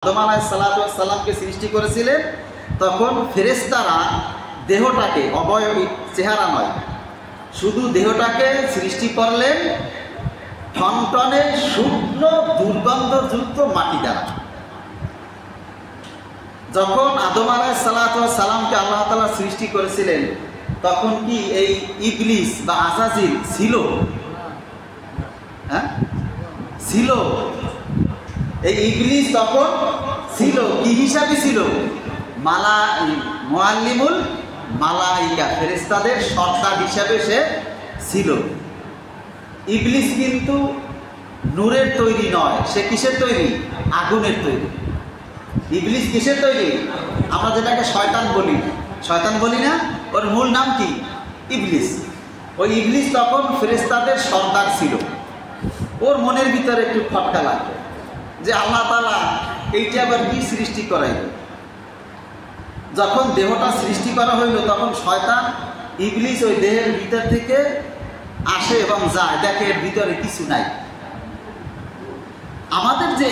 আদম আলাইহিস সালামকে সৃষ্টি করেছিলেন, তখন ফেরেশতারা দেহটাকে, অবয়বী চেহারা নয়, শুধু দেহটাকে সৃষ্টি করলেন টনটনে শুকনো দুর্গন্ধযুক্ত মাটি দ্বারা। যখন আদম আলাইহিস সালামকে আল্লাহ তাআলা সৃষ্টি করেছিলেন, তখন কি এই ইবলিস বা আজাজিল ছিল? হ্যাঁ, ছিল। এই ইবলিস তখন ছিল কি হিসাবে? ছিল মুআল্লিমুল মালাইকা, ফেরেশতাদের সর্দার হিসাবে সে ছিল। ইবলিস কিন্তু নূরের তৈরি নয়, সে কিসের তৈরি? আগুনের তৈরি। ইবলিস কিসের তৈরি? আমরা যেটাকে শয়তান বলি না, ওর মূল নাম কি? ইবলিস। ওই ইবলিস তখন ফেরেশতাদের সর্দার ছিল। ওর মনের ভিতরে একটু খটকা লাগতো যে আল্লাহ তাআলা এইটা আবার কি সৃষ্টি করাইল। যখন দেহটা সৃষ্টি করা হইল, তখন শয়তান ইবলিস ওই দেহের ভিতর থেকে আসে এবং যায়, দেখে এর ভিতরে কিছু নাই। আমাদের যে